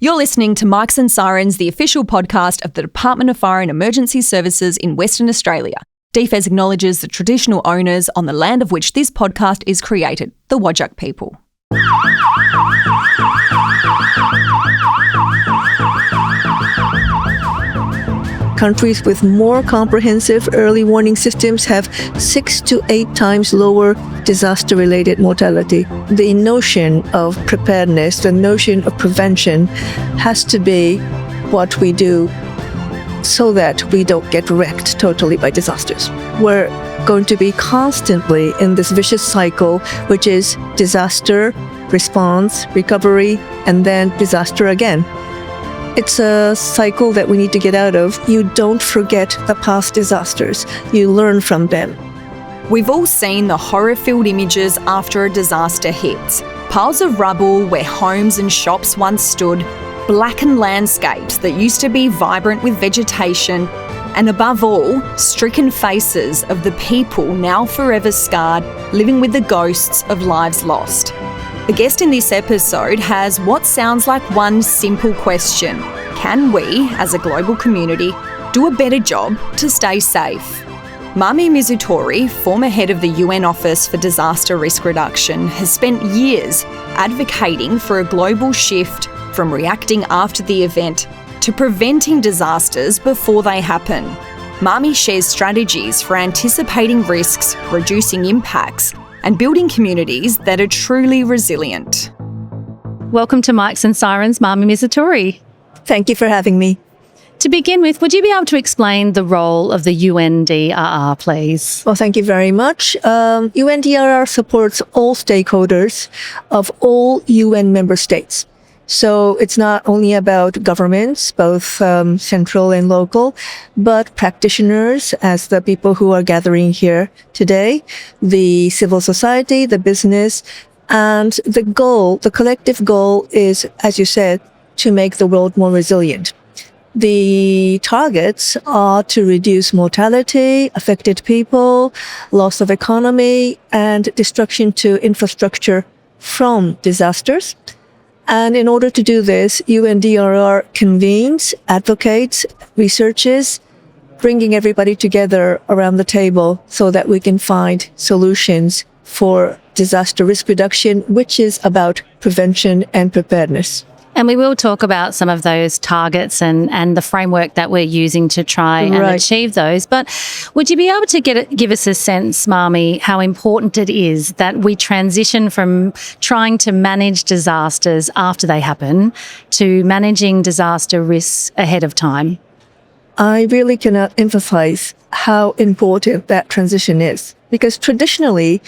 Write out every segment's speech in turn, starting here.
You're listening to Mics and Sirens, the official podcast of the Department of Fire and Emergency Services in Western Australia. DFES acknowledges the traditional owners on the land of which this podcast is created, the Whadjuk people. Countries with more comprehensive early warning systems have 6 to 8 times lower disaster-related mortality. The notion of preparedness, the notion of prevention has to be what we do so that we don't get wrecked totally by disasters. We're going to be constantly in this vicious cycle, which is disaster, response, recovery, and then disaster again. It's a cycle that we need to get out of. You don't forget the past disasters. You learn from them. We've all seen the horror-filled images after a disaster hits. Piles of rubble where homes and shops once stood, blackened landscapes that used to be vibrant with vegetation, and above all, stricken faces of the people now forever scarred, living with the ghosts of lives lost. The guest in this episode has what sounds like one simple question. Can we, as a global community, do a better job to stay safe? Mami Mizutori, former head of the UN Office for Disaster Risk Reduction, has spent years advocating for a global shift from reacting after the event to preventing disasters before they happen. Mami shares strategies for anticipating risks, reducing impacts, and building communities that are truly resilient. Welcome to Mics and Sirens, Mami Mizutori. Thank you for having me. To begin with, would you be able to explain the role of the UNDRR, please? Well, thank you very much. UNDRR supports all stakeholders of all UN member states. So it's not only about governments, both central and local, but practitioners as the people who are gathering here today, the civil society, the business, and the goal, the collective goal is, as you said, to make the world more resilient. The targets are to reduce mortality, affected people, loss of economy, and destruction to infrastructure from disasters. And in order to do this, UNDRR convenes, advocates, researches, bringing everybody together around the table so that we can find solutions for disaster risk reduction, which is about prevention and preparedness. And we will talk about some of those targets and the framework that we're using to try and achieve those. But would you be able to give us a sense, Mami, how important it is that we transition from trying to manage disasters after they happen to managing disaster risks ahead of time? I really cannot emphasize how important that transition is. Because traditionally,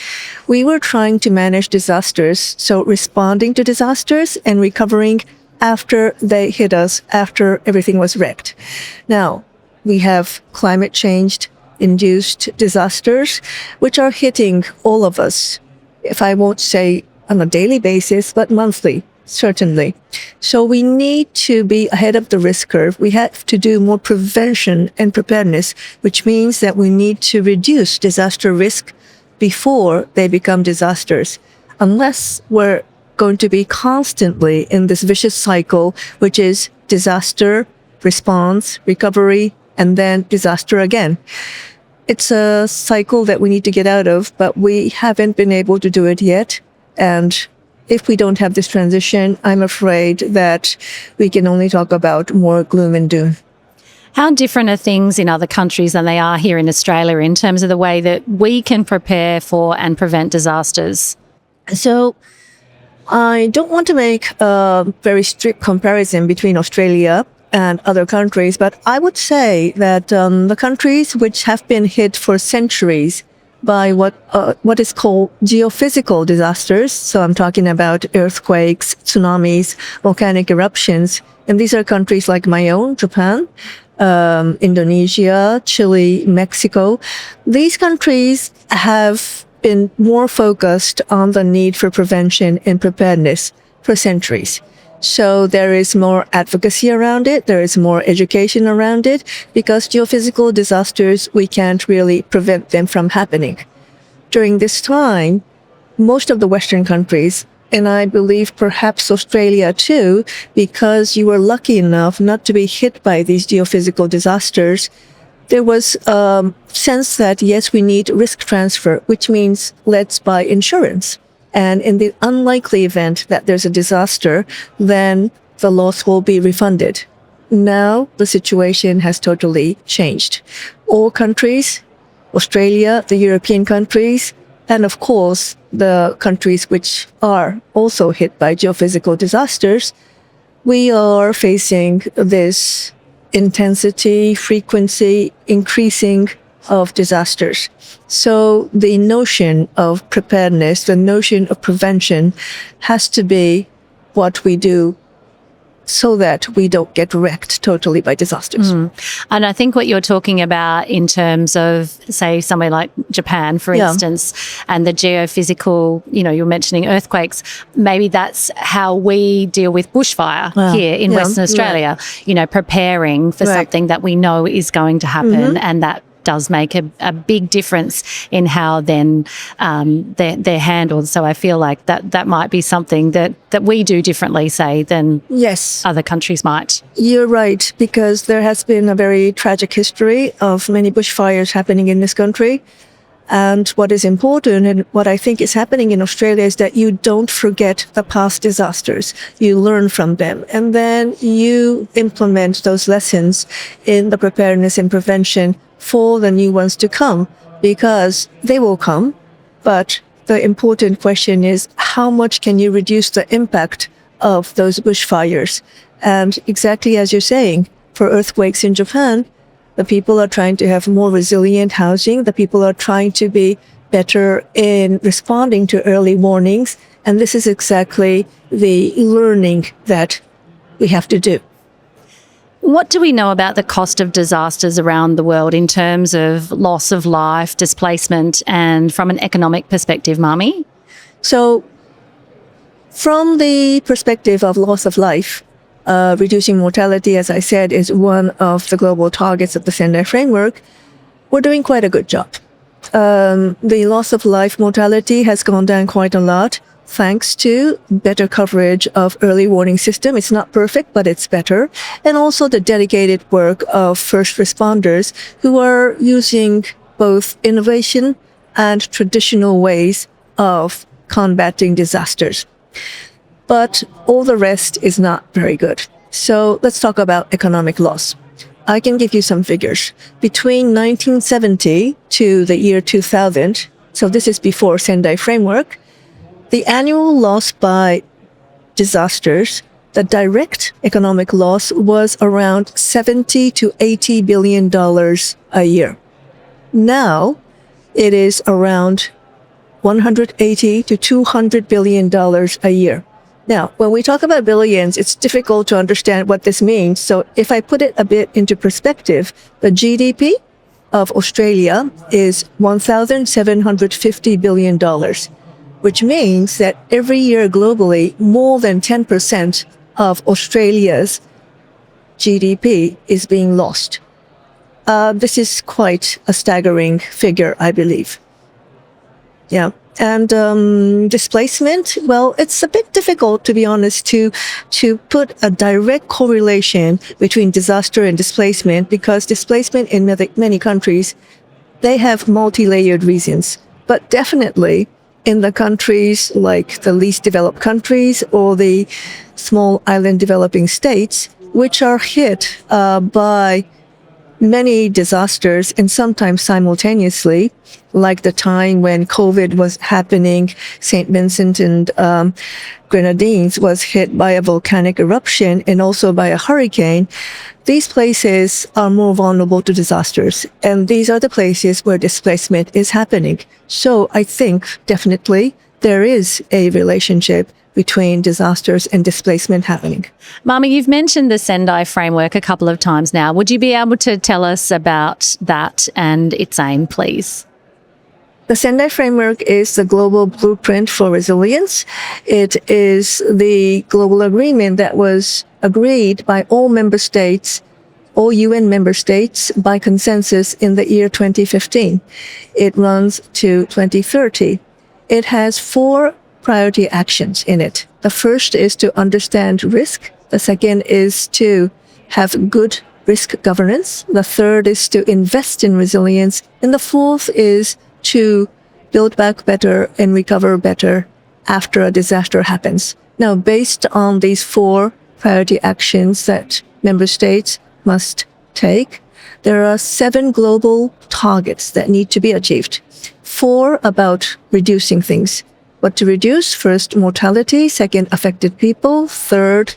we were trying to manage disasters, so responding to disasters and recovering after they hit us, after everything was wrecked. Now, we have climate change-induced disasters, which are hitting all of us, if I won't say on a daily basis, but monthly, certainly. So we need to be ahead of the risk curve. We have to do more prevention and preparedness, which means that we need to reduce disaster risk before they become disasters. Unless we're going to be constantly in this vicious cycle, which is disaster, response, recovery, and then disaster again. It's a cycle that we need to get out of, but we haven't been able to do it yet. And if we don't have this transition, I'm afraid that we can only talk about more gloom and doom. How different are things in other countries than they are here in Australia in terms of the way that we can prepare for and prevent disasters? So I don't want to make a very strict comparison between Australia and other countries, but I would say that the countries which have been hit for centuries by what is called geophysical disasters. So I'm talking about earthquakes, tsunamis, volcanic eruptions. And these are countries like my own, Japan, Indonesia, Chile, Mexico. These countries have been more focused on the need for prevention and preparedness for centuries. So there is more advocacy around it. There is more education around it because geophysical disasters, we can't really prevent them from happening. During this time, most of the Western countries and I believe perhaps Australia too, because you were lucky enough not to be hit by these geophysical disasters, there was a sense that, yes, we need risk transfer, which means let's buy insurance. And in the unlikely event that there's a disaster, then the loss will be refunded. Now the situation has totally changed. All countries, Australia, the European countries, and of course, the countries which are also hit by geophysical disasters, we are facing this intensity, frequency, increasing of disasters. So the notion of preparedness, the notion of prevention has to be what we do so that we don't get wrecked totally by disasters. And I think what you're talking about in terms of, say, somewhere like Japan, for instance, and the geophysical, you're mentioning earthquakes, maybe that's how we deal with bushfire here in Western Australia, preparing for something that we know is going to happen, and that does make a big difference in how then they're handled. So I feel like that might be something that we do differently, say, than other countries might. You're right, because there has been a very tragic history of many bushfires happening in this country. And what is important, and what I think is happening in Australia, is that you don't forget the past disasters. You learn from them, and then you implement those lessons in the preparedness and prevention for the new ones to come, because they will come. But the important question is, how much can you reduce the impact of those bushfires? And exactly as you're saying, for earthquakes in Japan, the people are trying to have more resilient housing. The people are trying to be better in responding to early warnings. And this is exactly the learning that we have to do. What do we know about the cost of disasters around the world in terms of loss of life, displacement, and from an economic perspective, Marmee? So from the perspective of loss of life, reducing mortality, as I said, is one of the global targets of the Sendai Framework. We're doing quite a good job. The loss of life mortality has gone down quite a lot, thanks to better coverage of early warning system. It's not perfect, but it's better. And also the dedicated work of first responders who are using both innovation and traditional ways of combating disasters. But all the rest is not very good. So let's talk about economic loss. I can give you some figures. Between 1970 to the year 2000, so this is before Sendai Framework, the annual loss by disasters, the direct economic loss was around $70 to $80 billion a year. Now it is around $180 to $200 billion a year. Now, when we talk about billions, it's difficult to understand what this means. So if I put it a bit into perspective, the GDP of Australia is $1,750 billion, which means that every year globally, more than 10% of Australia's GDP is being lost. This is quite a staggering figure, I believe. Yeah. And displacement, well, it's a bit difficult, to be honest, to put a direct correlation between disaster and displacement, because displacement in many countries, they have multi-layered reasons. But definitely in the countries like the least developed countries or the small island developing states, which are hit by many disasters and sometimes simultaneously, like the time when COVID was happening, St. Vincent and Grenadines was hit by a volcanic eruption and also by a hurricane. These places are more vulnerable to disasters, and these are the places where displacement is happening. So I think definitely there is a relationship between disasters and displacement happening. Marmee, you've mentioned the Sendai Framework a couple of times now. Would you be able to tell us about that and its aim, please? The Sendai Framework is the global blueprint for resilience. It is the global agreement that was agreed by all member states, all UN member states, by consensus in the year 2015. It runs to 2030. It has 4 priority actions in it. The first is to understand risk. The second is to have good risk governance. The third is to invest in resilience. And the fourth is to build back better and recover better after a disaster happens. Now, based on these four priority actions that member states must take, there are 7 global targets that need to be achieved. 4 about reducing things. What to reduce? First, mortality. Second, affected people. Third,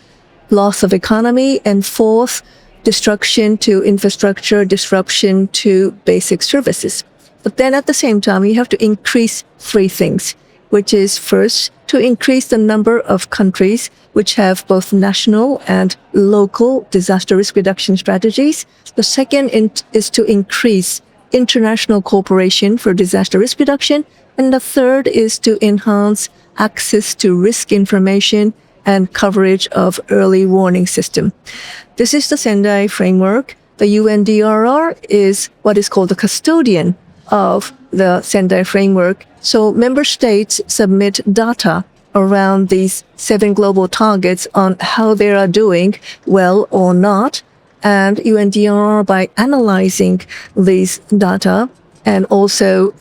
loss of economy. And fourth, destruction to infrastructure, disruption to basic services. But then at the same time, you have to increase 3 things, which is first, to increase the number of countries which have both national and local disaster risk reduction strategies. The second is to increase international cooperation for disaster risk reduction. And the third is to enhance access to risk information and coverage of early warning system. This is the Sendai framework. The UNDRR is what is called the custodian of the Sendai framework. So member states submit data around these 7 global targets on how they are doing well or not. And UNDRR, by analyzing these data and also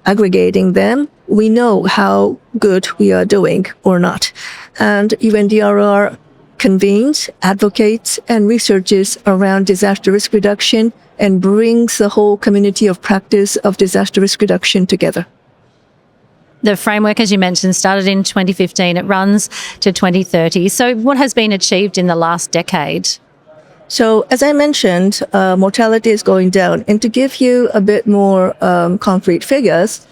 aggregating them, we know how good we are doing or not. And UNDRR convenes, advocates, and researches around disaster risk reduction and brings the whole community of practice of disaster risk reduction together. The framework, as you mentioned, started in 2015. It runs to 2030. So what has been achieved in the last decade? So as I mentioned, mortality is going down. And to give you a bit more concrete figures,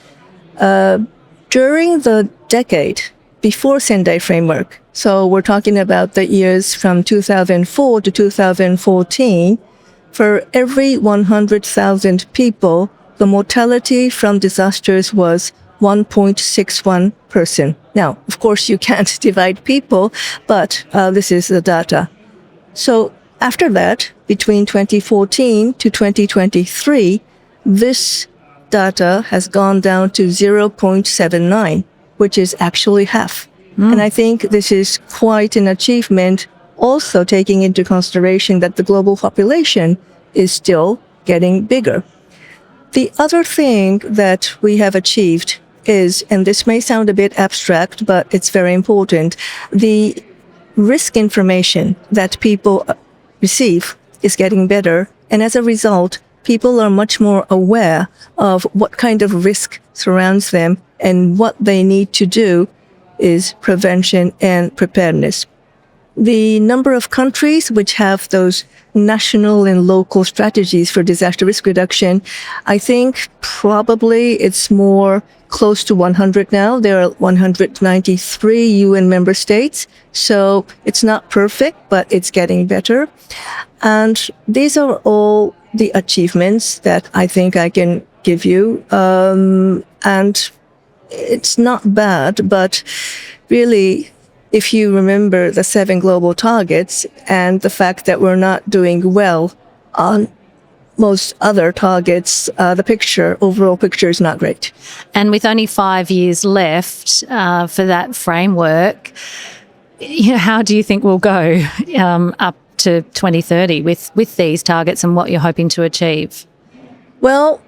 during the decade before Sendai framework, so we're talking about the years from 2004 to 2014, for every 100,000 people, the mortality from disasters was 1.61 person. Now, of course, you can't divide people, but this is the data. So after that, between 2014 to 2023, this data has gone down to 0.79, which is actually half. And I think this is quite an achievement, also taking into consideration that the global population is still getting bigger. The other thing that we have achieved is, and this may sound a bit abstract, but it's very important, the risk information that people receive is getting better. And as a result, people are much more aware of what kind of risk surrounds them, and what they need to do is prevention and preparedness. The number of countries which have those national and local strategies for disaster risk reduction, I think probably it's more close to 100 now. There are 193 UN member states. So it's not perfect, but it's getting better. And these are all the achievements that I think I can give you. And it's not bad, but really, if you remember the 7 global targets and the fact that we're not doing well on most other targets, the overall picture is not great. And with only 5 years left for that framework, how do you think we'll go up to 2030 with these targets and what you're hoping to achieve? Well,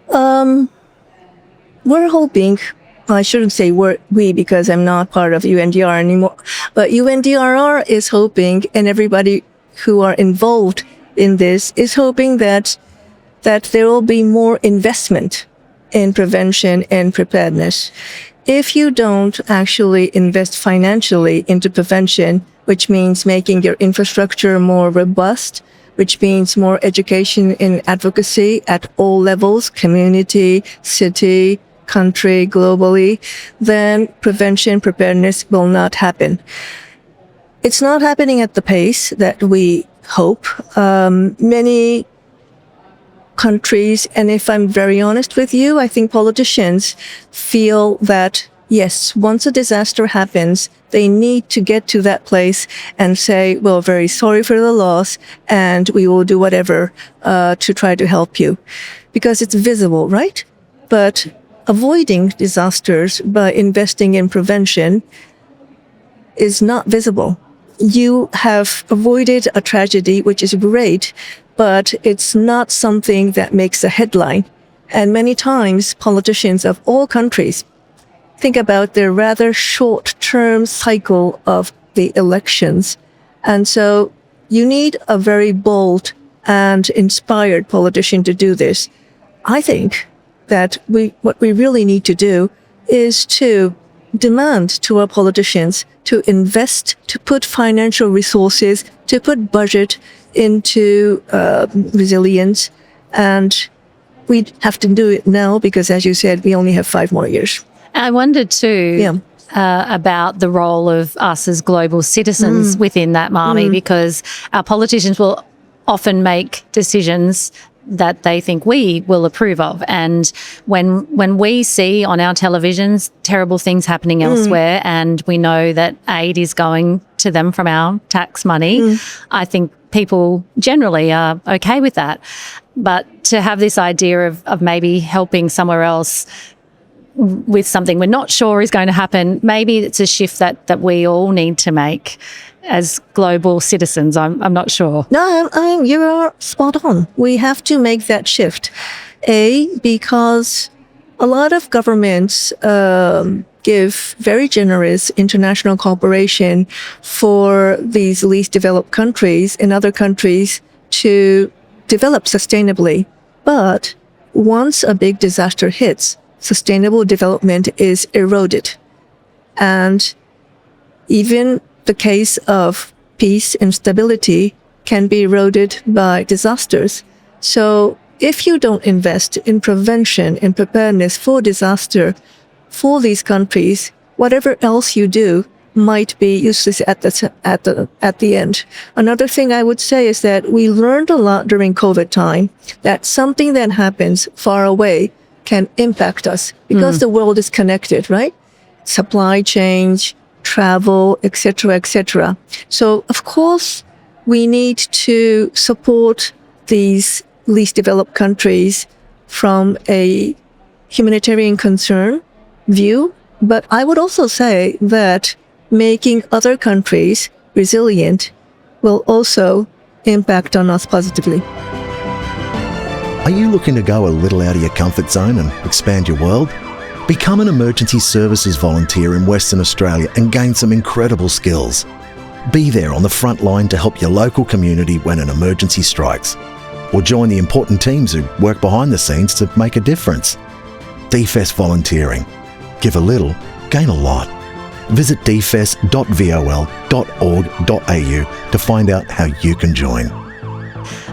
we're hoping, I shouldn't say we because I'm not part of UNDRR anymore, but UNDRR is hoping, and everybody who are involved in this is hoping that there will be more investment in prevention and preparedness. If you don't actually invest financially into prevention, which means making your infrastructure more robust, which means more education and advocacy at all levels, community, city, country, globally, then prevention, preparedness will not happen. It's not happening at the pace that we hope. Many countries, and if I'm very honest with you, I think politicians feel that, yes, once a disaster happens, they need to get to that place and say, well, very sorry for the loss, and we will do whatever to try to help you. Because it's visible, right? But avoiding disasters by investing in prevention is not visible. You have avoided a tragedy, which is great, but it's not something that makes a headline. And many times, politicians of all countries think about their rather short-term cycle of the elections. And so you need a very bold and inspired politician to do this. I think that what we really need to do is to demand to our politicians to invest, to put financial resources, to put budget into resilience. And we have to do it now because, as you said, we only have 5 more years. I wondered too about the role of us as global citizens within that, Marmee, because our politicians will often make decisions that they think we will approve of. And when we see on our televisions terrible things happening elsewhere and we know that aid is going to them from our tax money, I think people generally are okay with that. But to have this idea of maybe helping somewhere else with something we're not sure is going to happen, maybe it's a shift that we all need to make as global citizens. I'm not sure. No, you are spot on. We have to make that shift. Because a lot of governments give very generous international cooperation for these least developed countries and other countries to develop sustainably. But once a big disaster hits, sustainable development is eroded. And even the case of peace and stability can be eroded by disasters. So if you don't invest in prevention and preparedness for disaster for these countries, whatever else you do might be useless at the end. Another thing I would say is that we learned a lot during COVID time that something that happens far away can impact us because the world is connected, right? Supply chains, travel, etc., etc. So, of course, we need to support these least developed countries from a humanitarian concern view. But I would also say that making other countries resilient will also impact on us positively. Are you looking to go a little out of your comfort zone and expand your world? Become an emergency services volunteer in Western Australia and gain some incredible skills. Be there on the front line to help your local community when an emergency strikes. Or join the important teams who work behind the scenes to make a difference. DFES Volunteering. Give a little, gain a lot. Visit dfes.vol.org.au to find out how you can join.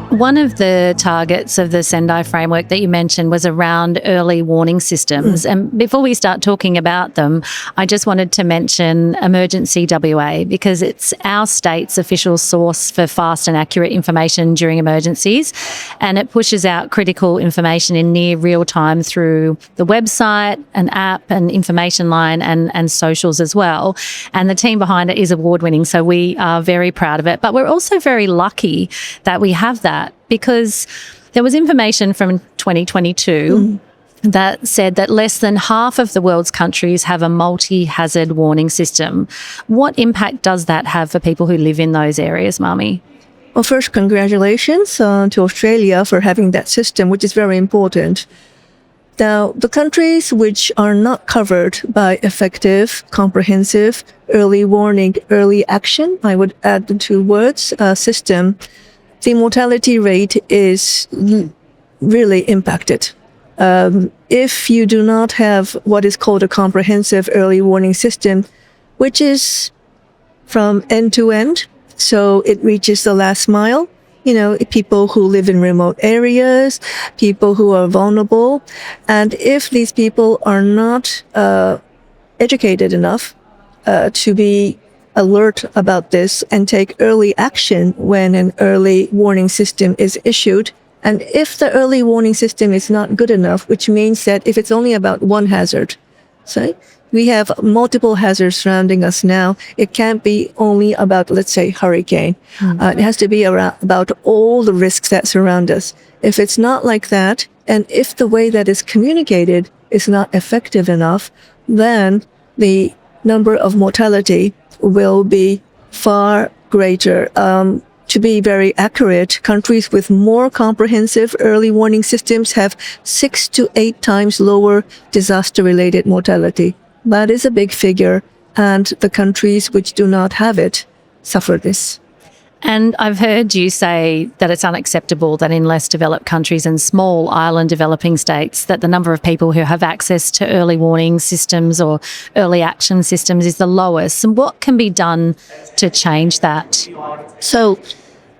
One of the targets of the Sendai framework that you mentioned was around early warning systems. And before we start talking about them, I just wanted to mention Emergency WA because it's our state's official source for fast and accurate information during emergencies. And it pushes out critical information in near real time through the website, an app, an information line and socials as well. And the team behind it is award-winning, so we are very proud of it. But we're also very lucky that we have that, because there was information from 2022 that said that less than half of the world's countries have a multi-hazard warning system. What impact does that have for people who live in those areas, Marmee? Well, first, congratulations to Australia for having that system, which is very important. Now, the countries which are not covered by effective, comprehensive, early warning, early action, I would add the 2 words, system, the mortality rate is really impacted. If you do not have what is called a comprehensive early warning system, which is from end to end, so it reaches the last mile, people who live in remote areas, people who are vulnerable, and if these people are not educated enough to be alert about this and take early action when an early warning system is issued. And if the early warning system is not good enough, which means that if it's only about one hazard, say, we have multiple hazards surrounding us now. It can't be only about, let's say, hurricane. It has to be about all the risks that surround us. If it's not like that, and if the way that is communicated is not effective enough, then the number of mortality will be far greater. To be very accurate, countries with more comprehensive early warning systems have 6 to 8 times lower disaster-related mortality. That is a big figure, and the countries which do not have it suffer this. And I've heard you say that it's unacceptable that in less developed countries and small island developing states that the number of people who have access to early warning systems or early action systems is the lowest. And what can be done to change that? So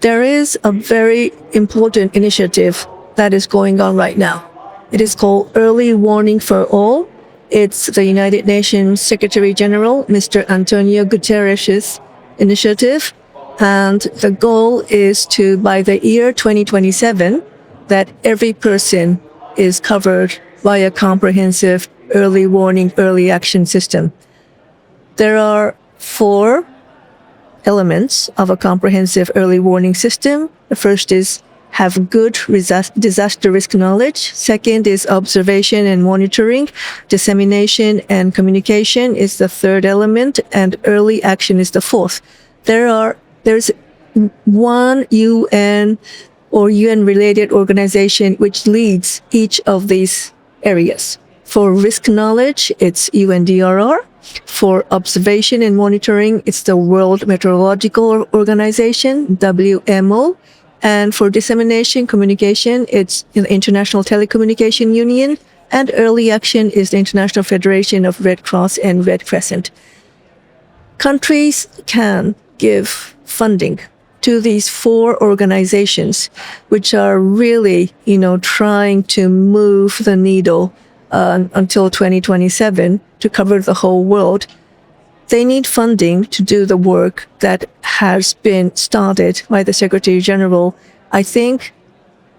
there is a very important initiative that is going on right now. It is called Early Warning for All. It's the United Nations Secretary General, Mr. Antonio Guterres' initiative. And the goal is to, by the year 2027, that every person is covered by a comprehensive early warning, early action system. There are 4 elements of a comprehensive early warning system. The first is have good disaster risk knowledge. Second is observation and monitoring. Dissemination and communication is the third element, and early action is the fourth. There's one UN or UN-related organization which leads each of these areas. For risk knowledge, it's UNDRR. For observation and monitoring, it's the World Meteorological Organization, WMO. And for dissemination communication, it's the International Telecommunication Union. And early action is the International Federation of Red Cross and Red Crescent. Countries can give funding to these 4 organizations, which are really, trying to move the needle until 2027 to cover the whole world. They need funding to do the work that has been started by the Secretary General. I think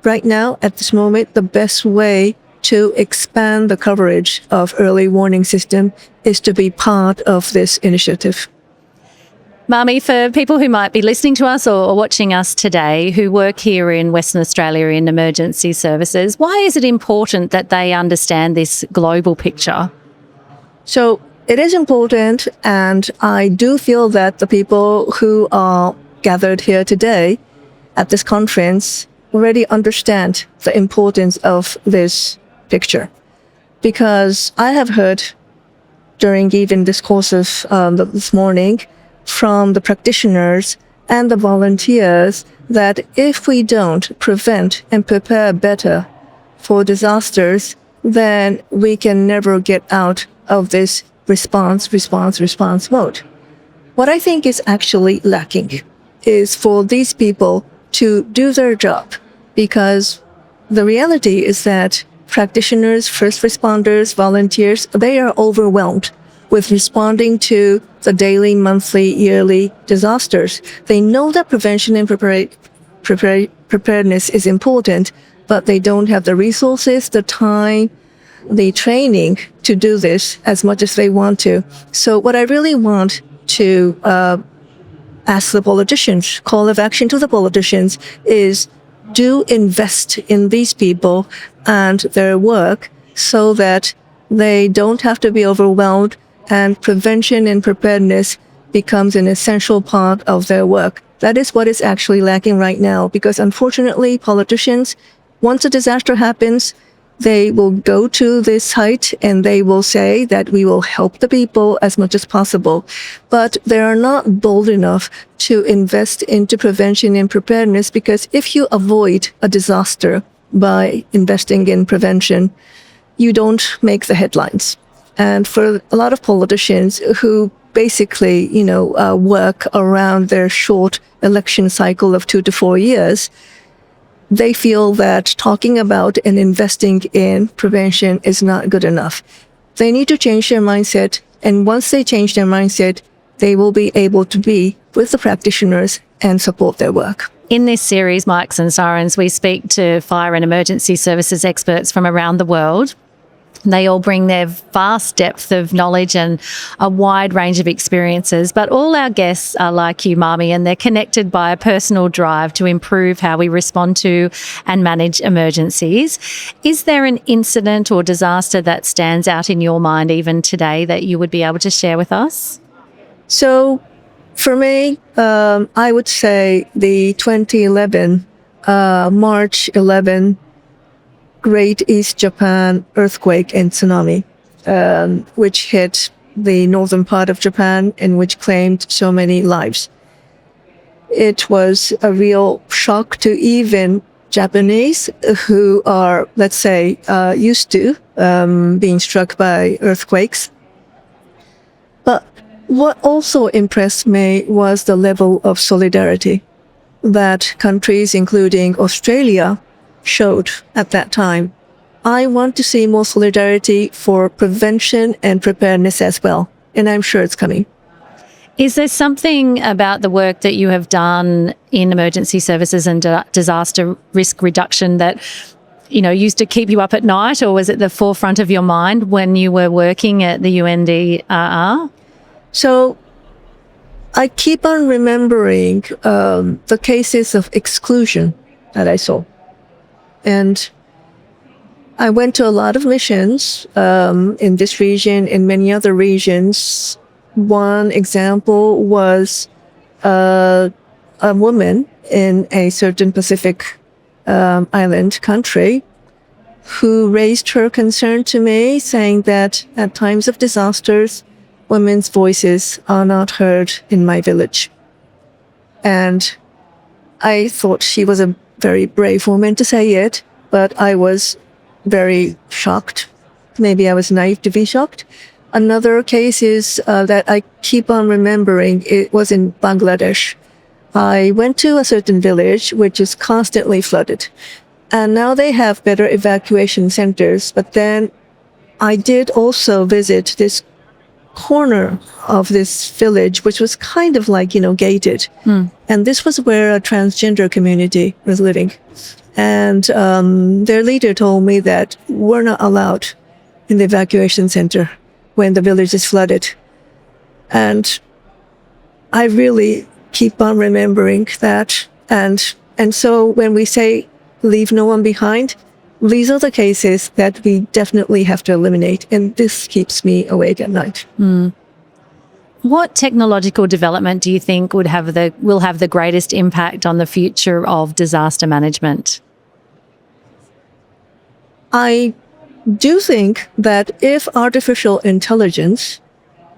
right now, at this moment, the best way to expand the coverage of early warning system is to be part of this initiative. Marmee, for people who might be listening to us or watching us today who work here in Western Australia in emergency services, why is it important that they understand this global picture? So it is important, and I do feel that the people who are gathered here today at this conference already understand the importance of this picture. Because I have heard during even this course of this morning from the practitioners and the volunteers that if we don't prevent and prepare better for disasters, then we can never get out of this response mode. What I think is actually lacking is for these people to do their job, because the reality is that practitioners, first responders, volunteers, they are overwhelmed with responding to the daily, monthly, yearly disasters. They know that prevention and preparedness is important, but they don't have the resources, the time, the training to do this as much as they want to. So what I really want to ask the politicians, call of action to the politicians, is do invest in these people and their work so that they don't have to be overwhelmed, and prevention and preparedness becomes an essential part of their work. That is what is actually lacking right now, because unfortunately, politicians, once a disaster happens, they will go to this site and they will say that we will help the people as much as possible. But they are not bold enough to invest into prevention and preparedness, because if you avoid a disaster by investing in prevention, you don't make the headlines. And for a lot of politicians who basically, work around their short election cycle of 2 to 4 years, they feel that talking about and investing in prevention is not good enough. They need to change their mindset. And once they change their mindset, they will be able to be with the practitioners and support their work. In this series, Mics and Sirens, we speak to fire and emergency services experts from around the world. They all bring their vast depth of knowledge and a wide range of experiences. But all our guests are like you, Marmee, and they're connected by a personal drive to improve how we respond to and manage emergencies. Is there an incident or disaster that stands out in your mind even today that you would be able to share with us? So for me, I would say the 2011, March 11, Great East Japan earthquake and tsunami, which hit the northern part of Japan and which claimed so many lives. It was a real shock to even Japanese who are, let's say, used to being struck by earthquakes. But what also impressed me was the level of solidarity that countries, including Australia, showed at that time. I want to see more solidarity for prevention and preparedness as well, and I'm sure it's coming. Is there something about the work that you have done in emergency services and disaster risk reduction that, used to keep you up at night, or was it the forefront of your mind when you were working at the UNDRR? So I keep on remembering the cases of exclusion that I saw. And I went to a lot of missions in this region, in many other regions. One example was a woman in a certain Pacific island country who raised her concern to me, saying that at times of disasters, women's voices are not heard in my village. And I thought she was a very brave woman to say it, but I was very shocked. Maybe I was naive to be shocked. Another case is that I keep on remembering. It was in Bangladesh. I went to a certain village which is constantly flooded. And now they have better evacuation centers. But then I did also visit this corner of this village, which was kind of like, gated. And this was where a transgender community was living. And their leader told me that we're not allowed in the evacuation center when the village is flooded. And I really keep on remembering that. And so when we say leave no one behind, these are the cases that we definitely have to eliminate, and this keeps me awake at night. What technological development do you think will have the greatest impact on the future of disaster management? I do think that if artificial intelligence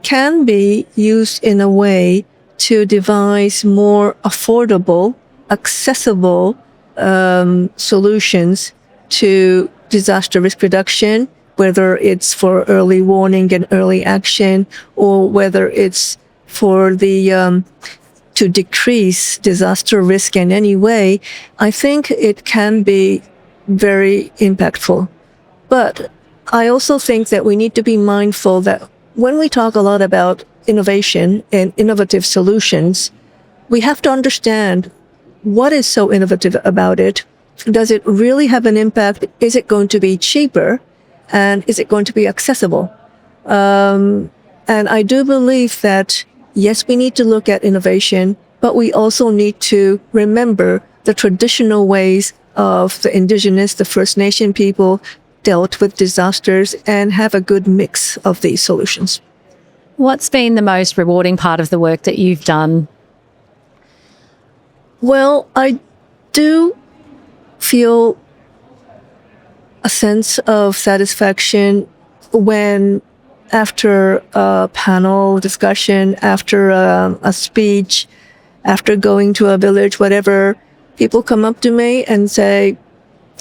can be used in a way to devise more affordable, accessible solutions to disaster risk reduction, whether it's for early warning and early action, or whether it's for the to decrease disaster risk in any way, I think it can be very impactful. But I also think that we need to be mindful that when we talk a lot about innovation and innovative solutions, we have to understand what is so innovative about it. Does it really have an impact? Is it going to be cheaper? And is it going to be accessible? And I do believe that, yes, we need to look at innovation, but we also need to remember the traditional ways of the indigenous, the First Nation people dealt with disasters and have a good mix of these solutions. What's been the most rewarding part of the work that you've done? Well, I do feel a sense of satisfaction when, after a panel discussion, after a speech, after going to a village, whatever, people come up to me and say,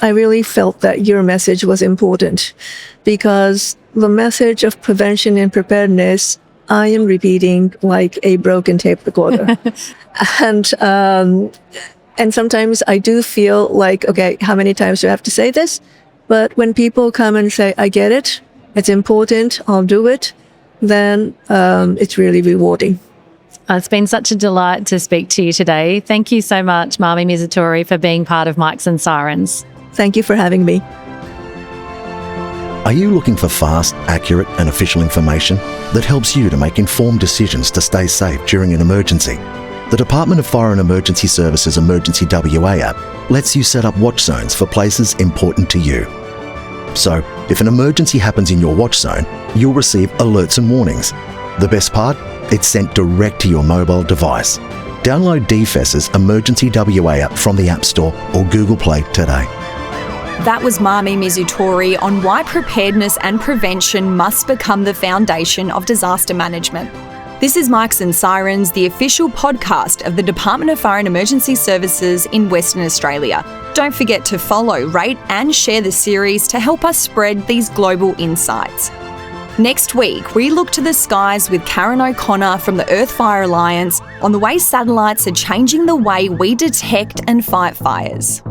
I really felt that your message was important, because the message of prevention and preparedness, I am repeating like a broken tape recorder. And sometimes I do feel like, okay, how many times do I have to say this? But when people come and say, I get it, it's important, I'll do it, then it's really rewarding. It's been such a delight to speak to you today. Thank you so much, Marmee Mizutori, for being part of Mics and Sirens. Thank you for having me. Are you looking for fast, accurate and official information that helps you to make informed decisions to stay safe during an emergency? The Department of Foreign Emergency Services Emergency WA app lets you set up watch zones for places important to you. So, if an emergency happens in your watch zone, you'll receive alerts and warnings. The best part? It's sent direct to your mobile device. Download DFES's Emergency WA app from the App Store or Google Play today. That was Marmi Mizutori on why preparedness and prevention must become the foundation of disaster management. This is Mics and Sirens, the official podcast of the Department of Foreign Emergency Services in Western Australia. Don't forget to follow, rate and share the series to help us spread these global insights. Next week, we look to the skies with Karen O'Connor from the Earth Fire Alliance on the way satellites are changing the way we detect and fight fires.